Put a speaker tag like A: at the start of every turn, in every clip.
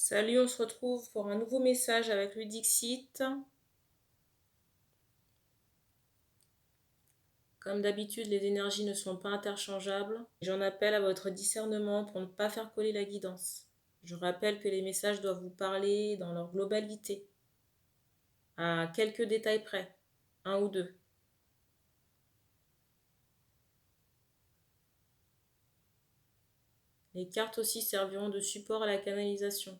A: Salut, on se retrouve pour un nouveau message avec le Dixit. Comme d'habitude, les énergies ne sont pas interchangeables. J'en appelle à votre discernement pour ne pas faire coller la guidance. Je rappelle que les messages doivent vous parler dans leur globalité, à quelques détails près, un ou deux. Les cartes aussi serviront de support à la canalisation.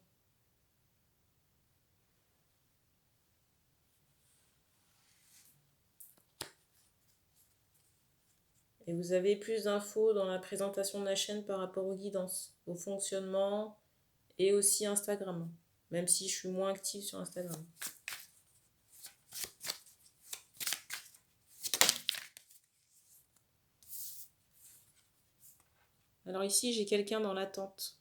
A: Et vous avez plus d'infos dans la présentation de la chaîne par rapport aux guidances, au fonctionnement et aussi Instagram, même si je suis moins active sur Instagram. Alors ici, j'ai quelqu'un dans l'attente.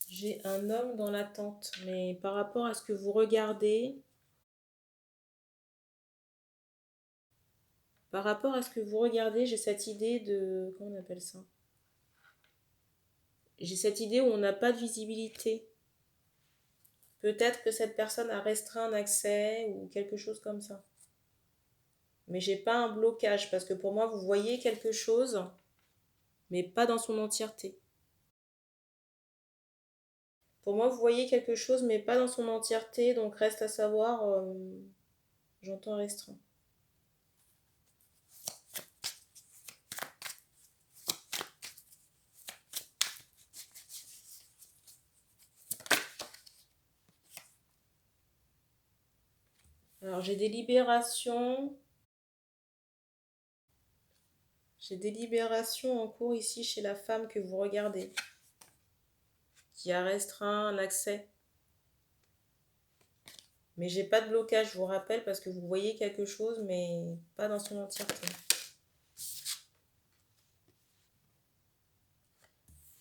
A: J'ai un homme dans l'attente, mais par rapport à ce que vous regardez, j'ai cette idée de... Comment on appelle ça? J'ai cette idée où on n'a pas de visibilité. Peut-être que cette personne a restreint un accès ou quelque chose comme ça. Mais j'ai pas un blocage parce que pour moi, vous voyez quelque chose, mais pas dans son entièreté. Pour moi, vous voyez quelque chose, mais pas dans son entièreté, donc reste à savoir, j'entends restreint. Alors j'ai des libérations. J'ai des libérations en cours ici chez la femme que vous regardez, qui a restreint l'accès. Mais j'ai pas de blocage, je vous rappelle, parce que vous voyez quelque chose, mais pas dans son entièreté.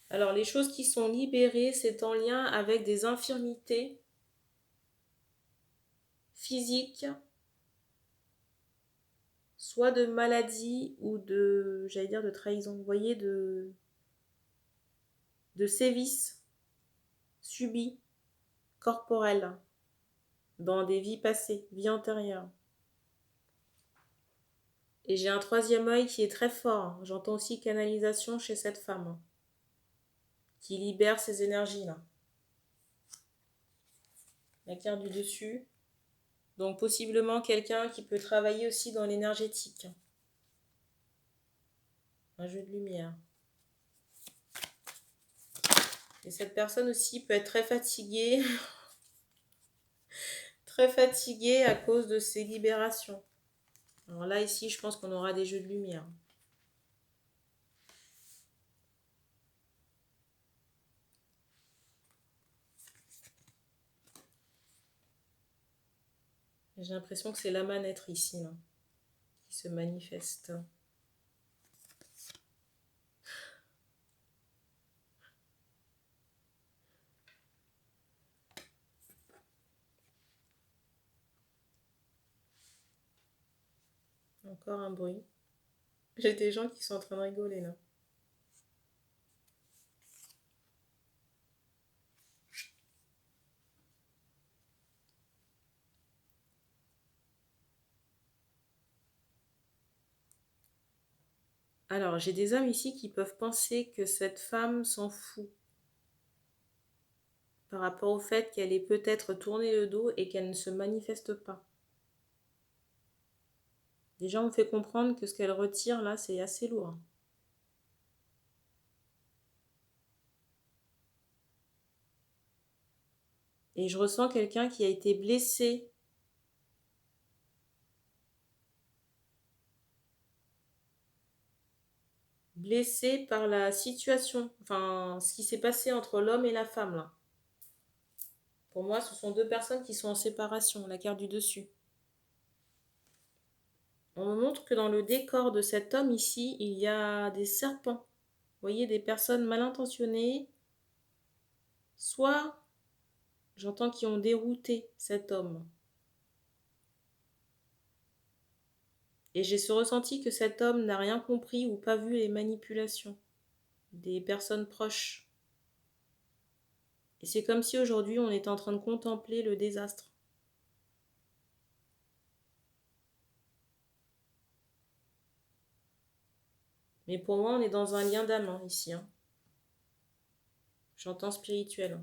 A: Alors les choses qui sont libérées, c'est en lien avec des infirmités physiques, soit de maladie ou de, j'allais dire de trahison, vous voyez, de sévices subis, corporels, dans des vies passées, vies antérieures. Et j'ai un troisième œil qui est très fort. J'entends aussi canalisation chez cette femme qui libère ces énergies-là. La carte du dessus. Donc possiblement quelqu'un qui peut travailler aussi dans l'énergétique. Un jeu de lumière. Et cette personne aussi peut être très fatiguée. Très fatiguée à cause de ces libérations. Alors là, ici, je pense qu'on aura des jeux de lumière. J'ai l'impression que c'est la manette ici, là, qui se manifeste. Encore un bruit. J'ai des gens qui sont en train de rigoler, là. Alors, j'ai des hommes ici qui peuvent penser que cette femme s'en fout par rapport au fait qu'elle ait peut-être tourné le dos et qu'elle ne se manifeste pas. Les gens ont fait comprendre que ce qu'elle retire là, c'est assez lourd. Et je ressens quelqu'un qui a été blessé. Blessé par la situation, enfin, ce qui s'est passé entre l'homme et la femme là. Pour moi, ce sont deux personnes qui sont en séparation, la carte du dessus. On me montre que dans le décor de cet homme ici, il y a des serpents. Vous voyez, des personnes mal intentionnées, soit j'entends qui ont dérouté cet homme. Et j'ai ce ressenti que cet homme n'a rien compris ou pas vu les manipulations des personnes proches. Et c'est comme si aujourd'hui on était en train de contempler le désastre. Mais pour moi, on est dans un lien d'âme ici. J'entends spirituel.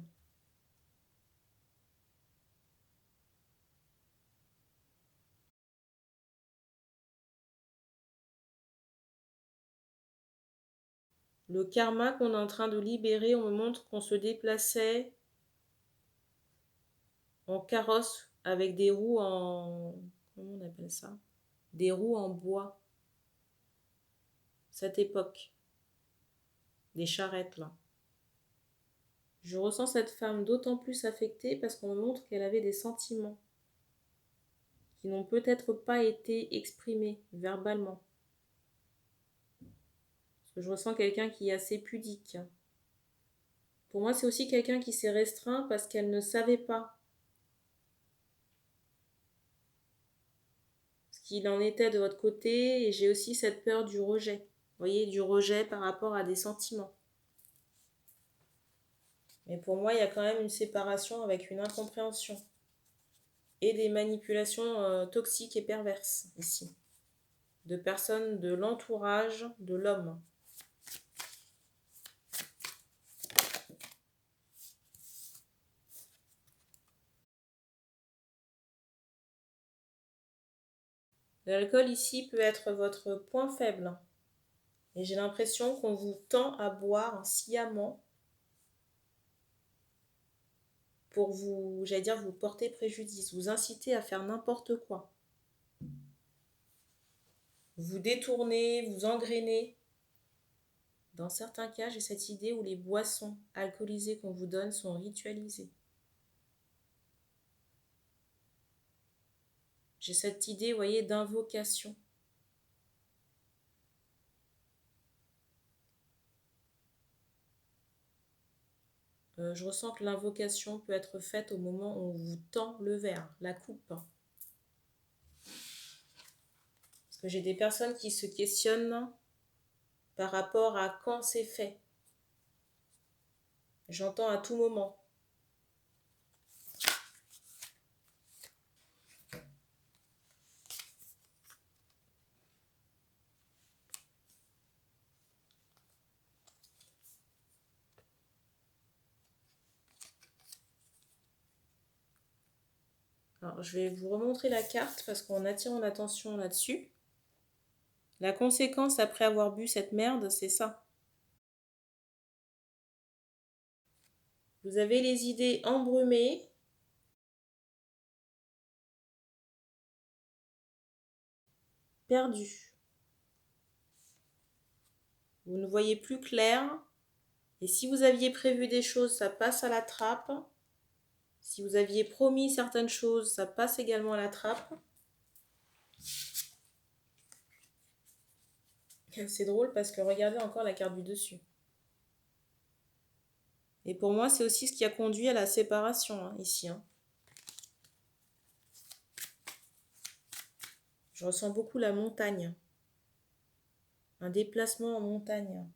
A: Le karma qu'on est en train de libérer, on me montre qu'on se déplaçait en carrosse avec des roues en... Comment on appelle ça? Des roues en bois. Cette époque. Des charrettes, là. Je ressens cette femme d'autant plus affectée parce qu'on me montre qu'elle avait des sentiments qui n'ont peut-être pas été exprimés verbalement. Parce que je ressens quelqu'un qui est assez pudique. Pour moi, c'est aussi quelqu'un qui s'est restreint parce qu'elle ne savait pas ce qu'il en était de votre côté. Et j'ai aussi cette peur du rejet. Vous voyez, du rejet par rapport à des sentiments. Mais pour moi, il y a quand même une séparation avec une incompréhension. Et des manipulations toxiques et perverses ici. De personnes de l'entourage de l'homme. L'alcool ici peut être votre point faible. Et j'ai l'impression qu'on vous tend à boire sciemment pour vous, j'allais dire, vous porter préjudice, vous inciter à faire n'importe quoi. Vous détourner, vous engrainer. Dans certains cas, j'ai cette idée où les boissons alcoolisées qu'on vous donne sont ritualisées. J'ai cette idée, vous voyez, d'invocation. Je ressens que l'invocation peut être faite au moment où on vous tend le verre, la coupe. Parce que j'ai des personnes qui se questionnent par rapport à quand c'est fait. J'entends à tout moment. Alors, je vais vous remontrer la carte parce qu'on attire mon attention là-dessus. La conséquence après avoir bu cette merde, c'est ça. Vous avez les idées embrumées. Perdues. Vous ne voyez plus clair. Et si vous aviez prévu des choses, ça passe à la trappe. Si vous aviez promis certaines choses, ça passe également à la trappe. C'est drôle parce que regardez encore la carte du dessus. Et pour moi, c'est aussi ce qui a conduit à la séparation, ici. Je ressens beaucoup la montagne. Un déplacement en montagne.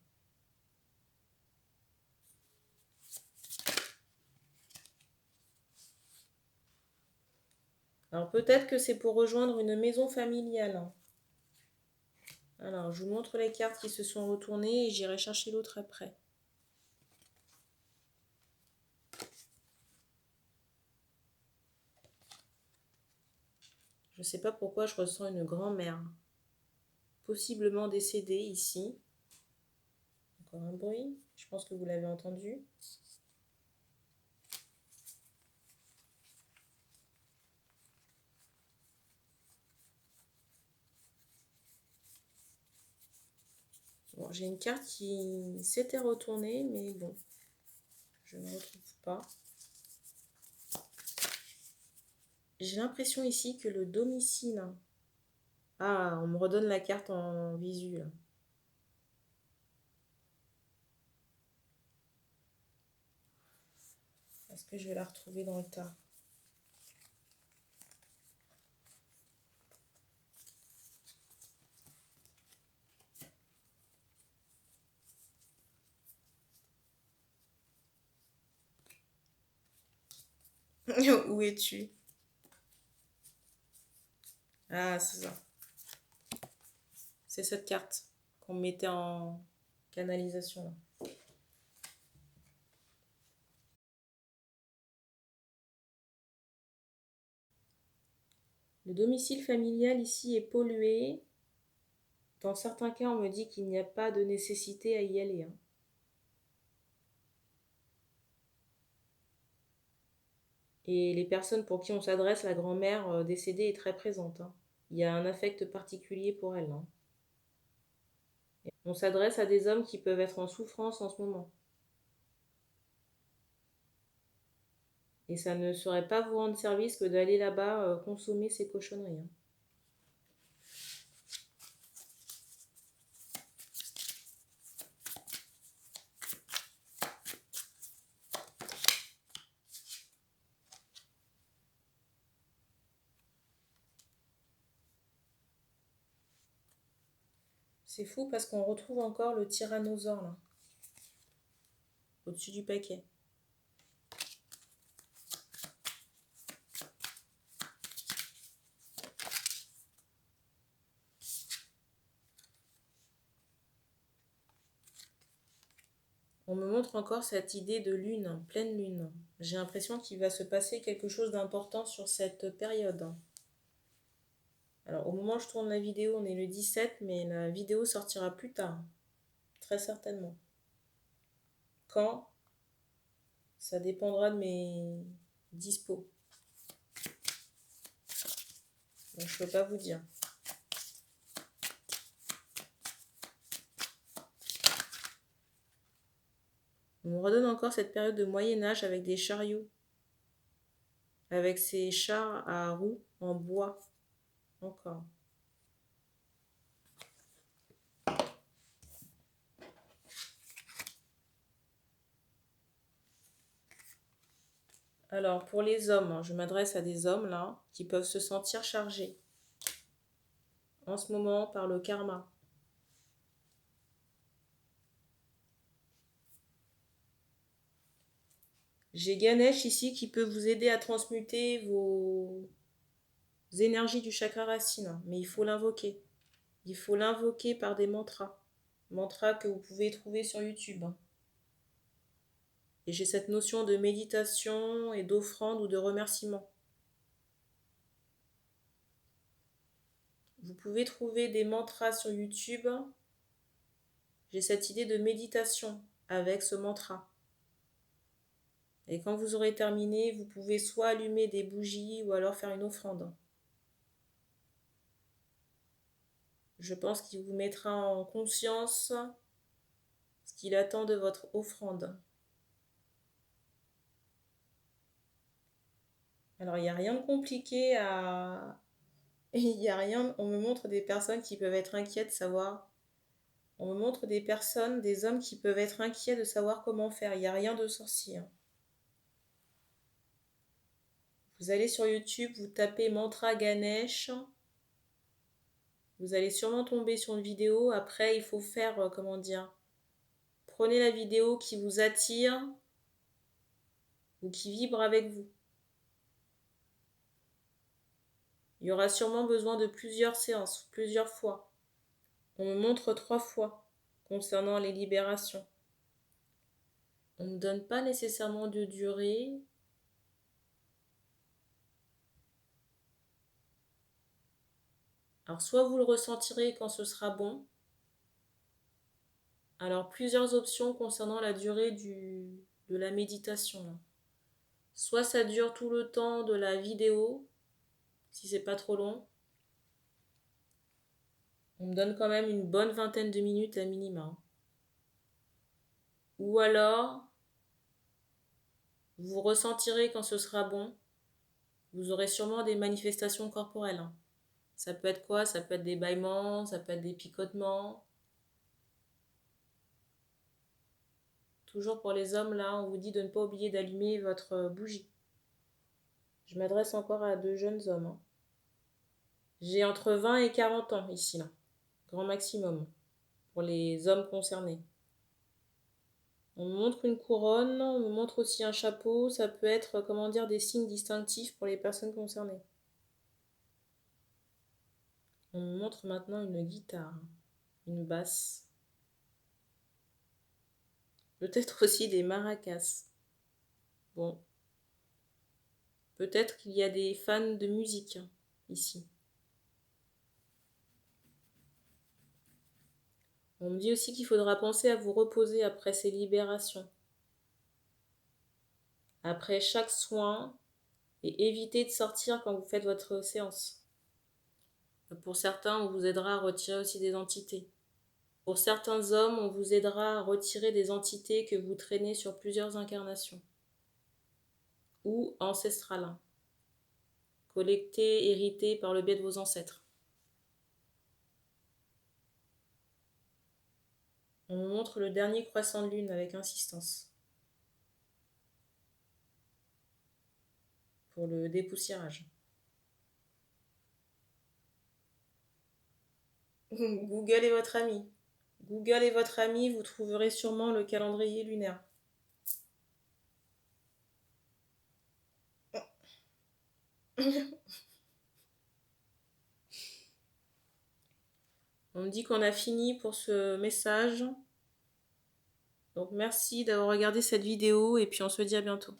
A: Alors peut-être que c'est pour rejoindre une maison familiale. Alors je vous montre les cartes qui se sont retournées et j'irai chercher l'autre après. Je ne sais pas pourquoi je ressens une grand-mère. Possiblement décédée ici. Encore un bruit. Je pense que vous l'avez entendu. Bon, j'ai une carte qui s'était retournée, mais bon, je ne retrouve pas. J'ai l'impression ici que le domicile... Ah, on me redonne la carte en visu, là. Est-ce que je vais la retrouver dans le tas? Où es-tu? Ah, c'est ça. C'est cette carte qu'on mettait en canalisation, là. Le domicile familial ici est pollué. Dans certains cas, on me dit qu'il n'y a pas de nécessité à y aller, hein. Et les personnes pour qui on s'adresse, la grand-mère décédée est très présente, hein. Il y a un affect particulier pour elle, hein. On s'adresse à des hommes qui peuvent être en souffrance en ce moment. Et ça ne saurait pas vous rendre service que d'aller là-bas consommer ces cochonneries, hein. C'est fou parce qu'on retrouve encore le tyrannosaure là, au-dessus du paquet. On me montre encore cette idée de lune, pleine lune. J'ai l'impression qu'il va se passer quelque chose d'important sur cette période. Alors, au moment où je tourne la vidéo, on est le 17, mais la vidéo sortira plus tard, très certainement. Quand? Ça dépendra de mes dispos. Donc, je ne peux pas vous dire. On me redonne encore cette période de Moyen-Âge avec des chariots, avec ces chars à roues en bois, encore. Alors, pour les hommes, je m'adresse à des hommes là qui peuvent se sentir chargés en ce moment par le karma. J'ai Ganesh ici qui peut vous aider à transmuter vos énergies du chakra racine, mais il faut l'invoquer. Il faut l'invoquer par des mantras. Mantras que vous pouvez trouver sur YouTube. Et j'ai cette notion de méditation et d'offrande ou de remerciement. Vous pouvez trouver des mantras sur YouTube. J'ai cette idée de méditation avec ce mantra. Et quand vous aurez terminé, vous pouvez soit allumer des bougies ou alors faire une offrande. Je pense qu'il vous mettra en conscience ce qu'il attend de votre offrande. Alors, il n'y a rien de compliqué à... Il n'y a rien... On me montre des personnes qui peuvent être inquiètes de savoir... On me montre des personnes, des hommes qui peuvent être inquiets de savoir comment faire. Il n'y a rien de sorcier. Vous allez sur YouTube, vous tapez mantra Ganesh. Vous allez sûrement tomber sur une vidéo. Après, il faut faire, comment dire... Prenez la vidéo qui vous attire ou qui vibre avec vous. Il y aura sûrement besoin de plusieurs séances, plusieurs fois. On me montre 3 fois concernant les libérations. On ne donne pas nécessairement de durée. Alors soit vous le ressentirez quand ce sera bon. Alors plusieurs options concernant la durée de la méditation, là. Soit ça dure tout le temps de la vidéo, si c'est pas trop long. On me donne quand même une bonne vingtaine de minutes à minima. Ou alors, vous ressentirez quand ce sera bon. Vous aurez sûrement des manifestations corporelles, hein. Ça peut être quoi? Ça peut être des bâillements, ça peut être des picotements. Toujours pour les hommes, là, on vous dit de ne pas oublier d'allumer votre bougie. Je m'adresse encore à de jeunes hommes, hein. J'ai entre 20 et 40 ans ici, là. Grand maximum, pour les hommes concernés. On me montre une couronne, on me montre aussi un chapeau. Ça peut être, comment dire, des signes distinctifs pour les personnes concernées. On me montre maintenant une guitare, une basse. Peut-être aussi des maracas. Bon. Peut-être qu'il y a des fans de musique ici. On me dit aussi qu'il faudra penser à vous reposer après ces libérations. Après chaque soin, et éviter de sortir quand vous faites votre séance. Pour certains, on vous aidera à retirer aussi des entités. Pour certains hommes, on vous aidera à retirer des entités que vous traînez sur plusieurs incarnations ou ancestrales, collectées, héritées par le biais de vos ancêtres. On vous montre le dernier croissant de lune avec insistance pour le dépoussiérage. Google est votre ami. Google est votre ami, vous trouverez sûrement le calendrier lunaire. On me dit qu'on a fini pour ce message. Donc merci d'avoir regardé cette vidéo et puis on se dit à bientôt.